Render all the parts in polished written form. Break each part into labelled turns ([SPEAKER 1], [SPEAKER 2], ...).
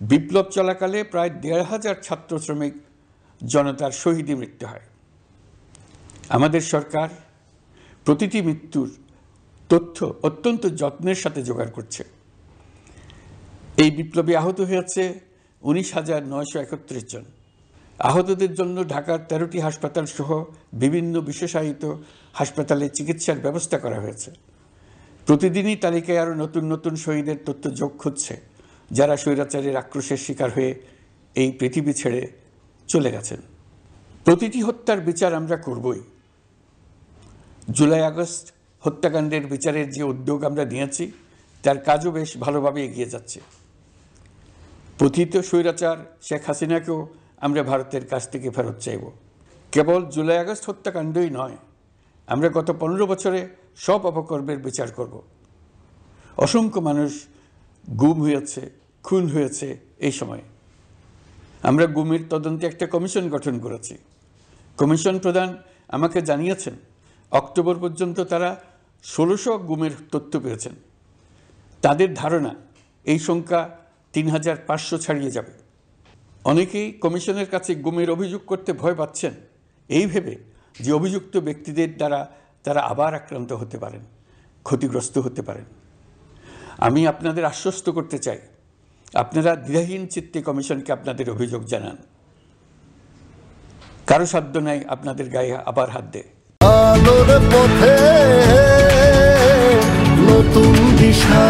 [SPEAKER 1] বিপ্লব চলাকালে প্রায় ১,৫০০ ছাত্র শ্রমিক জনতার শহীদে মৃত্যু হয়। আমাদের সরকার প্রতিটি মৃত্যুর তথ্য অত্যন্ত যত্নের সাথে জোগাড় করছে। এই বিপ্লবে আহত হয়েছে ১৯,৯৩১ জন। আহতদের জন্য ঢাকার ১৩টি হাসপাতাল সহ বিভিন্ন বিশেষায়িত হাসপাতালে চিকিৎসার ব্যবস্থা করা হয়েছে। প্রতিদিনই তালিকায় আরও নতুন নতুন শহীদের তথ্য যোগ হচ্ছে, যারা স্বৈরাচারের আক্রোশের শিকার হয়ে এই পৃথিবী ছেড়ে চলে গেছেন। প্রতিটি হত্যার বিচার আমরা করবই। জুলাই আগস্ট হত্যাকাণ্ডের বিচারের যে উদ্যোগ আমরা নিয়েছি, তার কাজও বেশ ভালোভাবে এগিয়ে যাচ্ছে। পতিত স্বৈরাচার শেখ হাসিনাকেও আমরা ভারতের কাছ থেকে ফেরত চাইব। কেবল জুলাই আগস্ট হত্যাকাণ্ডই নয়, আমরা গত ১৫ বছরে সব অপকর্মের বিচার করব। অসংখ্য মানুষ গুম হয়েছে, খুন হয়েছে। এই সময় আমরা গুমের তদন্তে একটা কমিশন গঠন করেছি। কমিশন প্রধান আমাকে জানিয়েছেন, অক্টোবর পর্যন্ত তারা ১৬০০ গুমের তথ্য পেয়েছেন। তাদের ধারণা এই সংখ্যা ৩,৫০০ ছাড়িয়ে যাবে। অনেকেই কমিশনের কাছে গুমের অভিযোগ করতে ভয় পাচ্ছেন, এই ভেবে যে অভিযুক্ত ব্যক্তিদের দ্বারা তারা আবার আক্রান্ত হতে পারেন, ক্ষতিগ্রস্ত হতে পারেন। আমি আপনাদের আশ্বস্ত করতে চাই, আপনারা দ্বিধাহীন চিত্তে কমিশনকে আপনাদের অভিযোগ জানান। কারো সাধ্য নাই আপনাদের গায়ে আবার হাত দেয়।
[SPEAKER 2] আলোর পথে নতুন দিশা।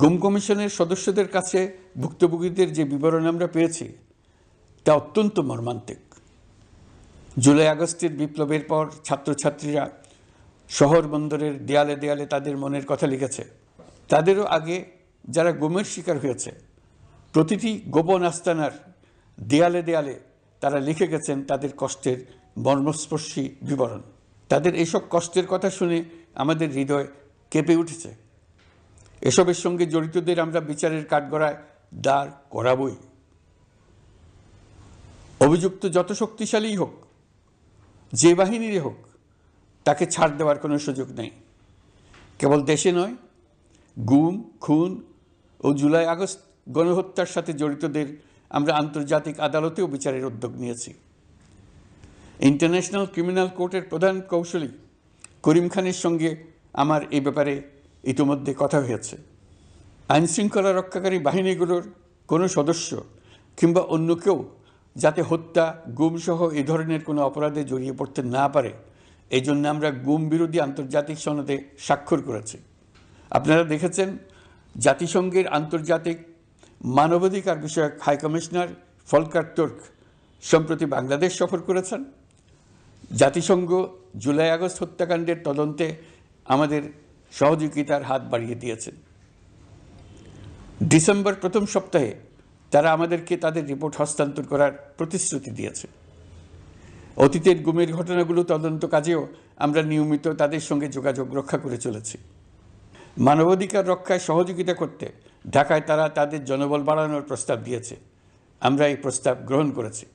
[SPEAKER 1] গুম কমিশনের সদস্যদের কাছে ভুক্তভোগীদের যে বিবরণ আমরা পেয়েছি, তা অত্যন্ত মর্মান্তিক। জুলাই আগস্টের বিপ্লবের পর ছাত্রছাত্রীরা শহর বন্দরের দেয়ালে দেয়ালে তাদের মনের কথা লিখেছে। তাদেরও আগে যারা গুমের শিকার হয়েছে, প্রতিটি গোপন আস্তানার দেয়ালে দেয়ালে তারা লিখে গেছেন তাদের কষ্টের মর্মস্পর্শী বিবরণ। তাদের এইসব কষ্টের কথা শুনে আমাদের হৃদয় কেঁপে উঠেছে। এসবের সঙ্গে জড়িতদের আমরা বিচারের কাঠগড়ায় দাঁড় করাবই। অভিযুক্ত যত শক্তিশালীই হোক, যে বাহিনীরই হোক, তাকে ছাড় দেওয়ার কোনো সুযোগ নেই। কেবল দেশে নয়, গুম, খুন ও জুলাই আগস্ট গণহত্যার সাথে জড়িতদের আমরা আন্তর্জাতিক আদালতেও বিচারের উদ্যোগ নিয়েছি। ইন্টারন্যাশনাল ক্রিমিনাল কোর্টের প্রধান কৌঁসুলি করিম খানের সঙ্গে আমার এই ব্যাপারে ইতিমধ্যে কথা হয়েছে। আইনশৃঙ্খলা রক্ষাকারী বাহিনীগুলোর কোনো সদস্য কিংবা অন্য কেউ যাতে হত্যা, গুমসহ এই ধরনের কোনো অপরাধে জড়িয়ে পড়তে না পারে, এই জন্য আমরা গুম বিরোধী আন্তর্জাতিক সনদে স্বাক্ষর করেছি। আপনারা দেখেছেন, জাতিসংঘের আন্তর্জাতিক মানবাধিকার বিষয়ক হাই কমিশনার ফলকার তুর্ক সম্প্রতি বাংলাদেশ সফর করেছেন। জাতিসংঘ জুলাই আগস্ট হত্যাকাণ্ডের তদন্তে আমাদের সহযোগিতার হাত বাড়িয়ে দিয়েছেন। ডিসেম্বর প্রথম সপ্তাহে তারা আমাদেরকে তাদের রিপোর্ট হস্তান্তর করার প্রতিশ্রুতি দিয়েছে। অতীতের গুমের ঘটনাগুলো তদন্ত কাজেও আমরা নিয়মিত তাদের সঙ্গে যোগাযোগ রক্ষা করে চলেছি। মানবাধিকার রক্ষায় সহযোগিতা করতে ঢাকায় তারা তাদের জনবল বাড়ানোর প্রস্তাব দিয়েছে। আমরা এই প্রস্তাব গ্রহণ করেছি।